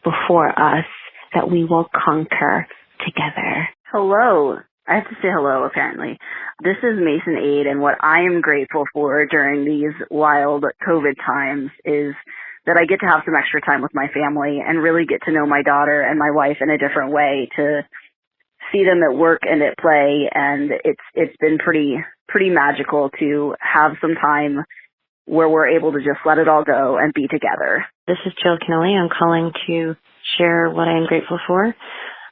before us that we will conquer together. Hello. I have to say hello, apparently. This is Mason Aid, and what I am grateful for during these wild COVID times is that I get to have some extra time with my family and really get to know my daughter and my wife in a different way, to see them at work and at play. And it's been pretty magical to have some time where we're able to just let it all go and be together. This is Jill Kennelly. I'm calling to share what I am grateful for.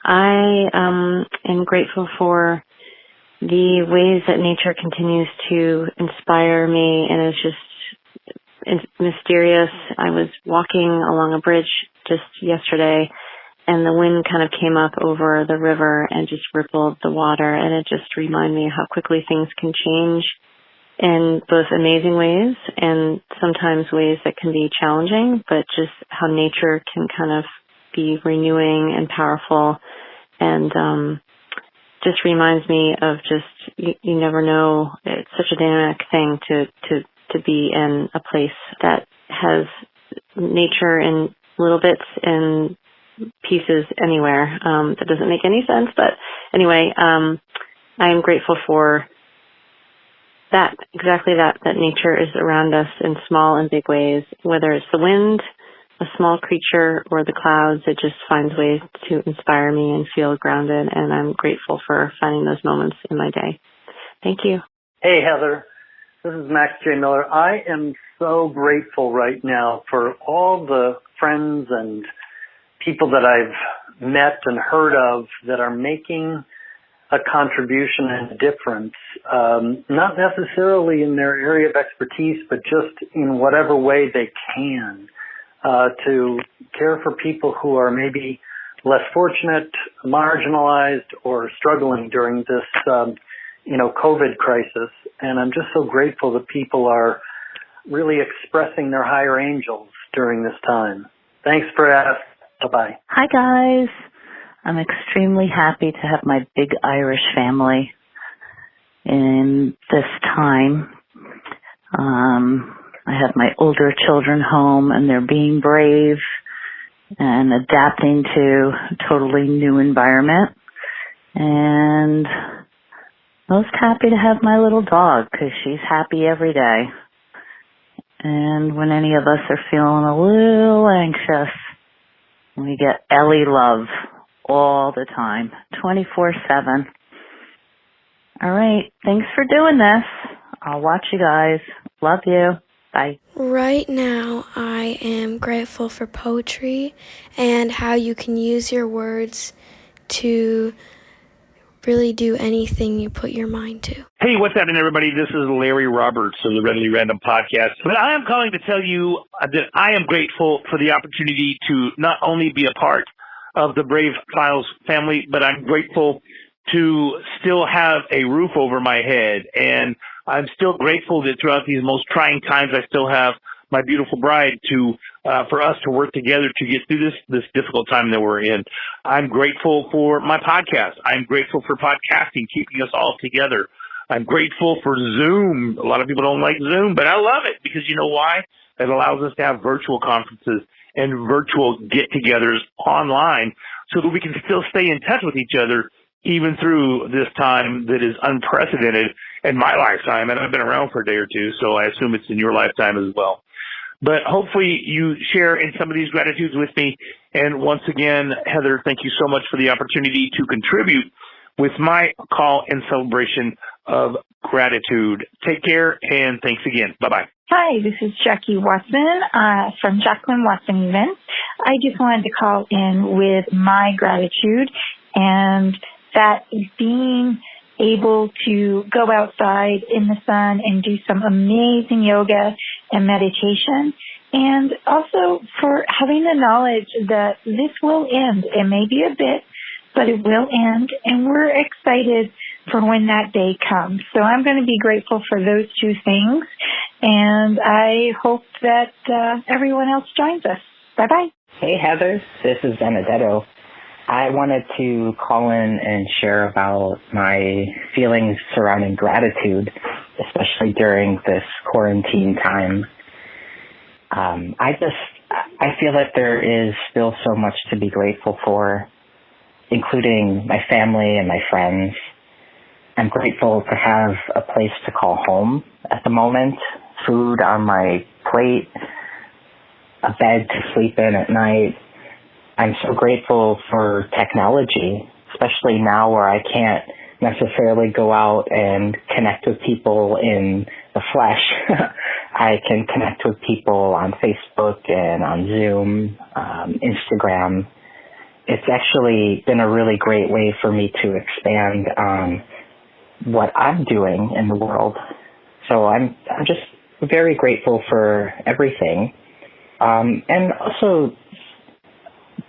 I am grateful for the ways that nature continues to inspire me and is just mysterious. I was walking along a bridge just yesterday, and the wind kind of came up over the river and just rippled the water, and it just reminded me how quickly things can change in both amazing ways and sometimes ways that can be challenging, but just how nature can kind of be renewing and powerful, and just reminds me of just you never know. It's such a dynamic thing to be in a place that has nature in little bits and pieces anywhere. That doesn't make any sense, but anyway, I am grateful for that, exactly that nature is around us in small and big ways, whether it's the wind, a small creature, or the clouds. It just finds ways to inspire me and feel grounded, and I'm grateful for finding those moments in my day. Thank you. Hey, Heather. This is Max J. Miller. I am so grateful right now for all the friends and people that I've met and heard of that are making a contribution and a difference, not necessarily in their area of expertise, but just in whatever way they can, to care for people who are maybe less fortunate, marginalized, or struggling during this, COVID crisis. And I'm just so grateful that people are really expressing their higher angels during this time. Thanks for asking. Bye-bye. Hi, guys. I'm extremely happy to have my big Irish family in this time. I have my older children home, and they're being brave and adapting to a totally new environment. And most happy to have my little dog, because she's happy every day. And when any of us are feeling a little anxious, we get Ellie love all the time, 24/7. All right. Thanks for doing this. I'll watch you guys. Love you. Bye. Right now, I am grateful for poetry and how you can use your words to really do anything you put your mind to. Hey, what's happening, everybody? This is Larry Roberts of the Readily Random podcast. But I am calling to tell you that I am grateful for the opportunity to not only be a part of the Brave Files family, but I'm grateful to still have a roof over my head. And I'm still grateful that throughout these most trying times, I still have my beautiful bride for us to work together to get through this difficult time that we're in. I'm grateful for my podcast. I'm grateful for podcasting, keeping us all together. I'm grateful for Zoom. A lot of people don't like Zoom, but I love it because you know why? It allows us to have virtual conferences and virtual get-togethers online so that we can still stay in touch with each other even through this time that is unprecedented in my lifetime. And I've been around for a day or two, so I assume it's in your lifetime as well. But hopefully you share in some of these gratitudes with me. And once again, Heather, thank you so much for the opportunity to contribute with my call and celebration of gratitude. Take care, and thanks again. Bye-bye. Hi, this is Jackie Watson from Jacqueline Watson Events. I just wanted to call in with my gratitude, and that is being able to go outside in the sun and do some amazing yoga and meditation, and also for having the knowledge that this will end. It may be a bit, but it will end, and we're excited for when that day comes. So I'm going to be grateful for those two things, and I hope that everyone else joins us. Bye-bye. Hey, Heather. This is Benedetto. I wanted to call in and share about my feelings surrounding gratitude, especially during this quarantine time. I feel that there is still so much to be grateful for, including my family and my friends. I'm grateful to have a place to call home at the moment, food on my plate, a bed to sleep in at night. I'm so grateful for technology, especially now where I can't necessarily go out and connect with people in the flesh. I can connect with people on Facebook and on Zoom, Instagram. It's actually been a really great way for me to expand on what I'm doing in the world. So I'm just very grateful for everything. And also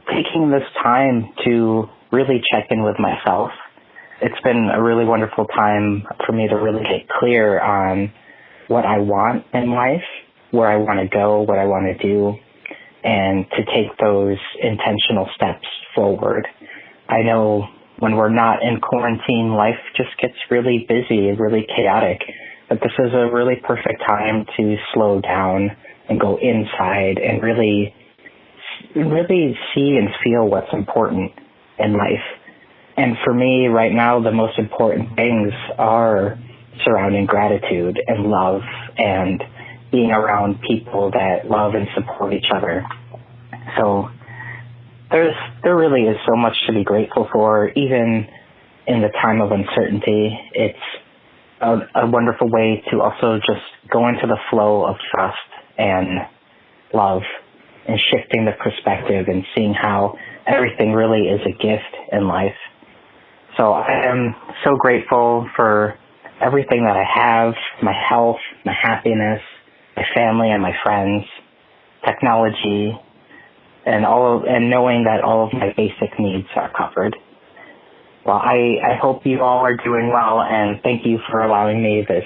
taking this time to really check in with myself. It's been a really wonderful time for me to really get clear on what I want in life, where I want to go, what I want to do, and to take those intentional steps forward. I know when we're not in quarantine, life just gets really busy and really chaotic, but this is a really perfect time to slow down and go inside and really see and feel what's important in life. And for me right now, the most important things are surrounding gratitude and love and being around people that love and support each other. So there really is so much to be grateful for, even in the time of uncertainty. It's a wonderful way to also just go into the flow of trust and love and shifting the perspective and seeing how everything really is a gift in life. So I am so grateful for everything that I have, my health, my happiness, my family and my friends, technology, and knowing that all of my basic needs are covered. Well, I hope you all are doing well, and thank you for allowing me this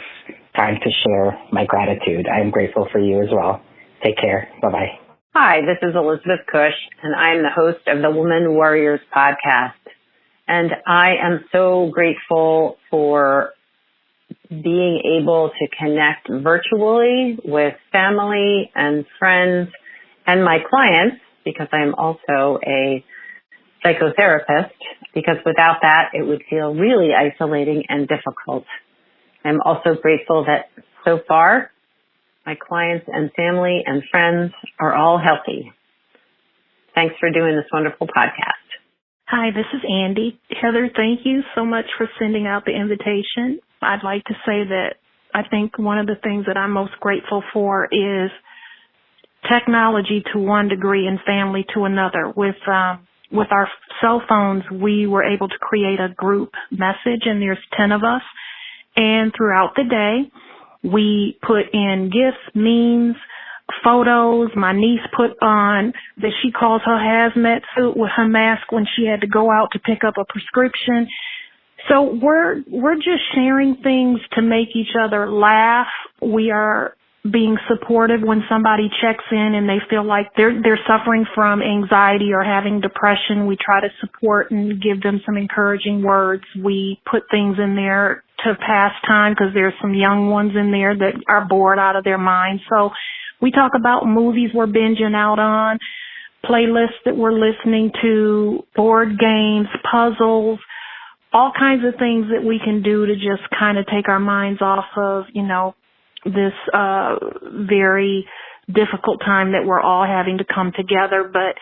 time to share my gratitude. I am grateful for you as well. Take care. Bye-bye. Hi, this is Elizabeth Cush, and I'm the host of the Woman Warriors podcast. And I am so grateful for being able to connect virtually with family and friends and my clients, because I am also a psychotherapist, because without that, it would feel really isolating and difficult. I'm also grateful that so far, my clients and family and friends are all healthy. Thanks for doing this wonderful podcast. Hi, this is Andy. Heather, thank you so much for sending out the invitation. I'd like to say that I think one of the things that I'm most grateful for is technology to one degree and family to another. With our cell phones, we were able to create a group message, and there's 10 of us. And throughout the day, we put in gifts, memes, photos. My niece put on that she calls her hazmat suit with her mask when she had to go out to pick up a prescription. So we're just sharing things to make each other laugh. We are being supportive when somebody checks in and they feel like they're suffering from anxiety or having depression. We try to support and give them some encouraging words. We put things in there to pass time because there's some young ones in there that are bored out of their minds. So we talk about movies we're binging out on, playlists that we're listening to, board games, puzzles, all kinds of things that we can do to just kind of take our minds off of, this very difficult time that we're all having to come together. But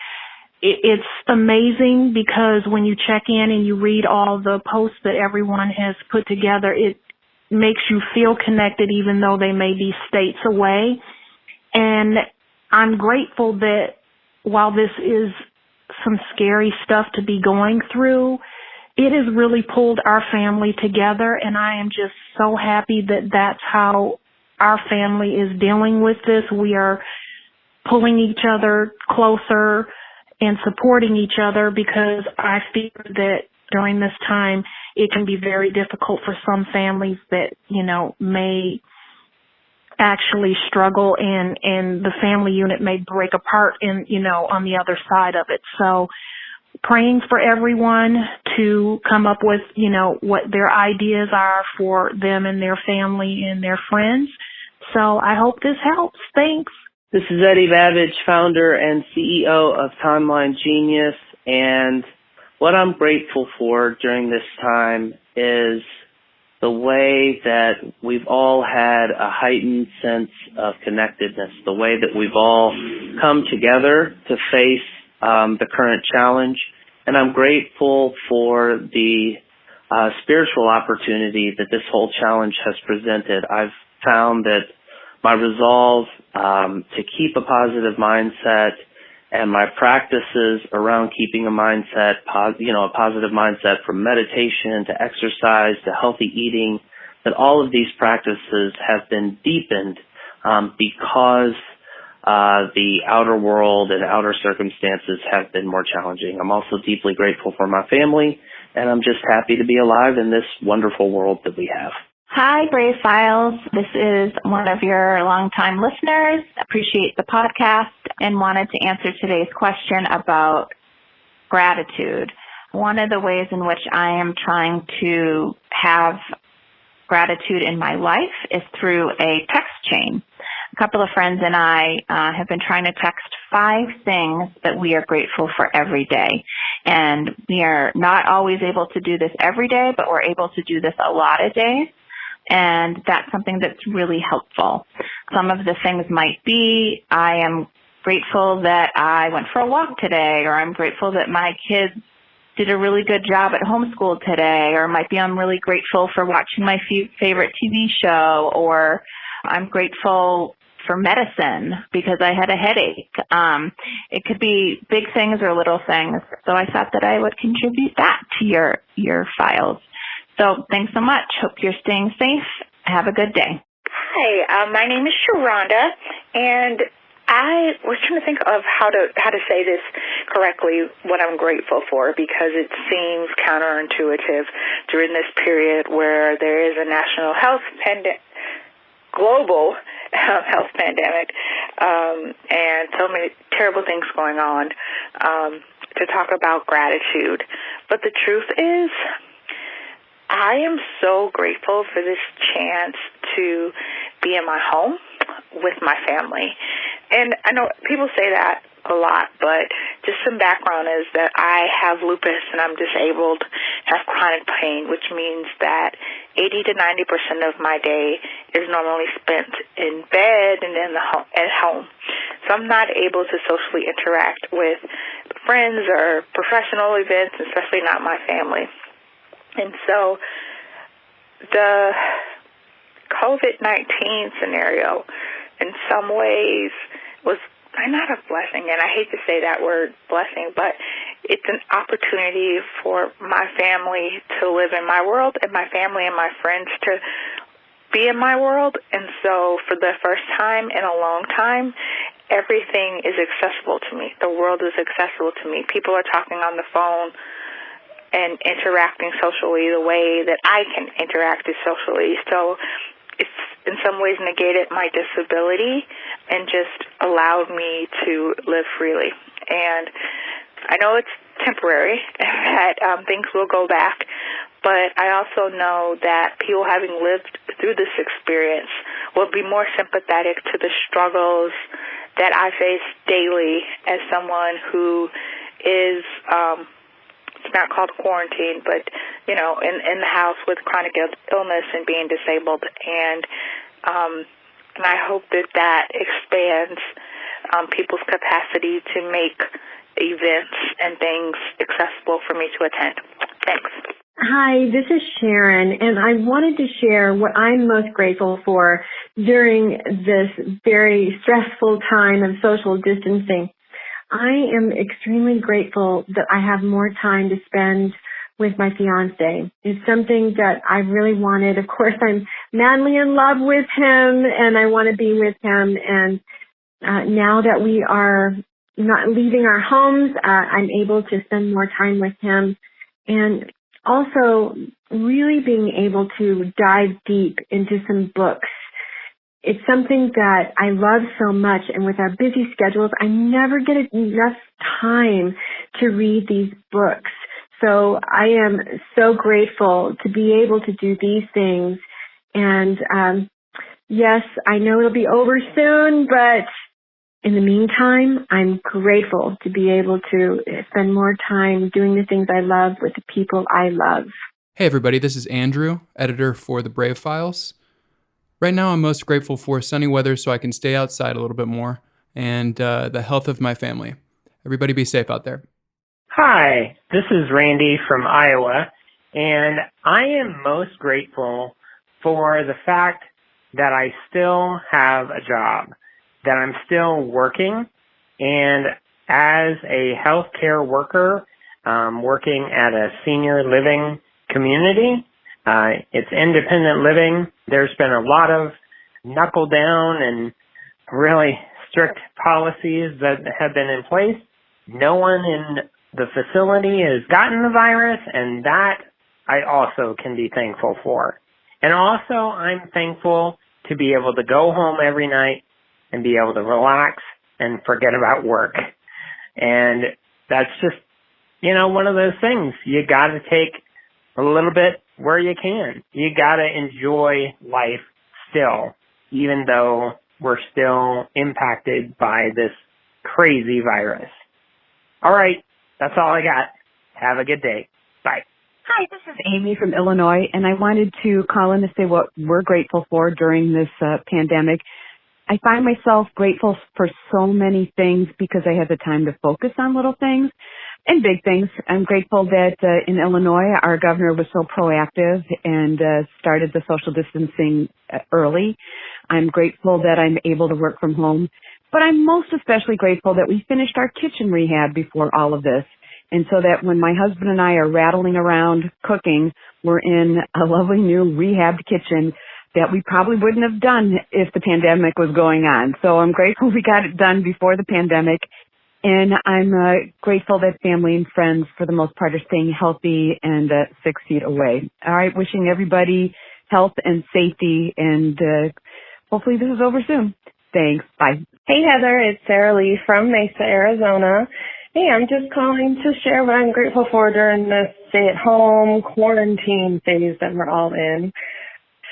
it's amazing because when you check in and you read all the posts that everyone has put together, it makes you feel connected even though they may be states away. And I'm grateful that while this is some scary stuff to be going through, it has really pulled our family together, and I am just so happy that that's how our family is dealing with this. We are pulling each other closer and supporting each other because I fear that during this time it can be very difficult for some families that, may actually struggle and the family unit may break apart on the other side of it. So praying for everyone to come up with, what their ideas are for them and their family and their friends. So I hope this helps. Thanks. This is Eddie Babbage, founder and CEO of Timeline Genius. And what I'm grateful for during this time is the way that we've all had a heightened sense of connectedness, the way that we've all come together to face the current challenge. And I'm grateful for the spiritual opportunity that this whole challenge has presented. I've found that my resolve to keep a positive mindset and my practices around keeping a mindset, a positive mindset, from meditation to exercise to healthy eating, that all of these practices have been deepened because the outer world and outer circumstances have been more challenging. I'm also deeply grateful for my family, and I'm just happy to be alive in this wonderful world that we have. Hi, Brave Files. This is one of your longtime listeners. Appreciate the podcast and wanted to answer today's question about gratitude. One of the ways in which I am trying to have gratitude in my life is through a text chain. A couple of friends and I have been trying to text 5 things that we are grateful for every day. And we are not always able to do this every day, but we're able to do this a lot of days. And that's something that's really helpful. Some of the things might be, I am grateful that I went for a walk today, or I'm grateful that my kids did a really good job at homeschool today, or might be I'm really grateful for watching my favorite TV show, or I'm grateful for medicine because I had a headache. It could be big things or little things. So I thought that I would contribute that to your files. So thanks so much. Hope you're staying safe. Have a good day. Hi, my name is Sharonda, and I was trying to think of how to say this correctly, what I'm grateful for, because it seems counterintuitive during this period where there is a national global health pandemic, and so many terrible things going on, to talk about gratitude. But the truth is, I am so grateful for this chance to be in my home with my family. And I know people say that a lot, but just some background is that I have lupus and I'm disabled, have chronic pain, which means that 80 to 90% of my day is normally spent in bed and at home. So I'm not able to socially interact with friends or professional events, especially not my family. And so the COVID-19 scenario in some ways was not a blessing, and I hate to say that word blessing, but it's an opportunity for my family to live in my world and my family and my friends to be in my world. And so for the first time in a long time, everything is accessible to me. The world is accessible to me. People are talking on the phone and interacting socially the way that I can interact socially. So it's in some ways negated my disability and just allowed me to live freely. And I know it's temporary, that things will go back, but I also know that people having lived through this experience will be more sympathetic to the struggles that I face daily as someone who is it's not called quarantine, but, in the house with chronic illness and being disabled. And I hope that expands people's capacity to make events and things accessible for me to attend. Thanks. Hi, this is Sharon, and I wanted to share what I'm most grateful for during this very stressful time of social distancing. I am extremely grateful that I have more time to spend with my fiance. It's something that I really wanted. Of course, I'm madly in love with him and I want to be with him. And now that we are not leaving our homes, I'm able to spend more time with him. And also really being able to dive deep into some books. It's something that I love so much, and with our busy schedules, I never get enough time to read these books. So I am so grateful to be able to do these things. And yes, I know it'll be over soon, but in the meantime, I'm grateful to be able to spend more time doing the things I love with the people I love. Hey everybody, this is Andrew, editor for the Brave Files. Right now I'm most grateful for sunny weather so I can stay outside a little bit more, and the health of my family. Everybody be safe out there. Hi, this is Randy from Iowa, and I am most grateful for the fact that I still have a job, that I'm still working, and as a healthcare worker, working at a senior living community. It's independent living. There's been a lot of knuckle down and really strict policies that have been in place. No one in the facility has gotten the virus, and that I also can be thankful for. And also, I'm thankful to be able to go home every night and be able to relax and forget about work. And that's just, one of those things. You got to take a little bit where you can. You got to enjoy life still, even though we're still impacted by this crazy virus. All right, that's all I got. Have a good day. Bye. Hi, this is Amy from Illinois, and I wanted to call in to say what we're grateful for during this pandemic. I find myself grateful for so many things because I have the time to focus on little things and big things. I'm grateful that in Illinois, our governor was so proactive and started the social distancing early. I'm grateful that I'm able to work from home, but I'm most especially grateful that we finished our kitchen rehab before all of this. And so that when my husband and I are rattling around cooking, we're in a lovely new rehabbed kitchen that we probably wouldn't have done if the pandemic was going on. So I'm grateful we got it done before the pandemic. And I'm grateful that family and friends, for the most part, are staying healthy and 6 feet away. All right, wishing everybody health and safety, and hopefully this is over soon. Thanks. Bye. Hey, Heather. It's Sarah Lee from Mesa, Arizona. Hey, I'm just calling to share what I'm grateful for during this stay-at-home quarantine phase that we're all in.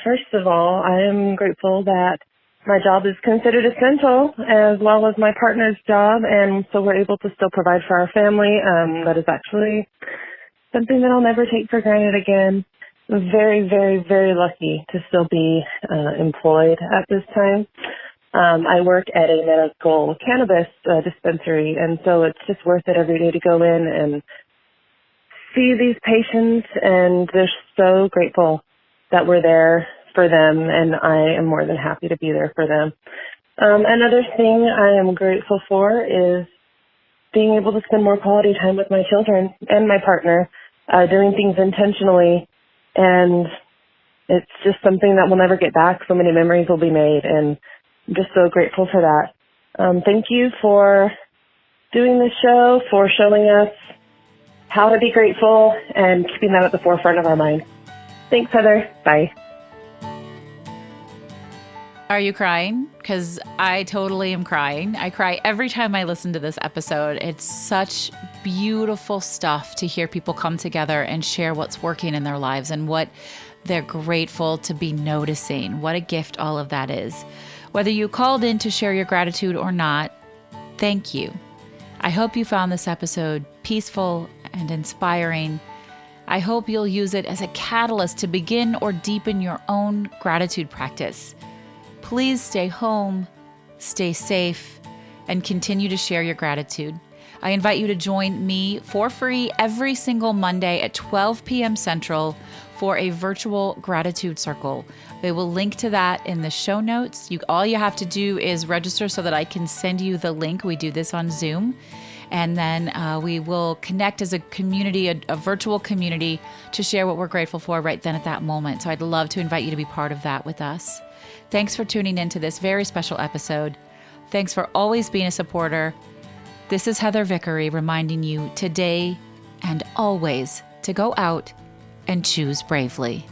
First of all, I am grateful that my job is considered essential, as well as my partner's job, and so we're able to still provide for our family. That is actually something that I'll never take for granted again. I'm very, very, very lucky to still be employed at this time. I work at a medical cannabis dispensary, and so it's just worth it every day to go in and see these patients, and they're so grateful that we're there for them, and I am more than happy to be there for them. Another thing I am grateful for is being able to spend more quality time with my children and my partner, doing things intentionally, and it's just something that we'll never get back. So many memories will be made, and I'm just so grateful for that. Thank you for doing this show, for showing us how to be grateful and keeping that at the forefront of our mind. Thanks, Heather. Bye. Are you crying? Because I totally am crying. I cry every time I listen to this episode. It's such beautiful stuff to hear people come together and share what's working in their lives and what they're grateful to be noticing. What a gift all of that is. Whether you called in to share your gratitude or not, thank you. I hope you found this episode peaceful and inspiring. I hope you'll use it as a catalyst to begin or deepen your own gratitude practice. Please stay home, stay safe, and continue to share your gratitude. I invite you to join me for free every single Monday at 12 p.m. Central for a virtual gratitude circle. I will link to that in the show notes. All you have to do is register so that I can send you the link. We do this on Zoom. And then we will connect as a community, a virtual community, to share what we're grateful for right then at that moment. So I'd love to invite you to be part of that with us. Thanks for tuning in to this very special episode. Thanks for always being a supporter. This is Heather Vickery reminding you today and always to go out and choose bravely.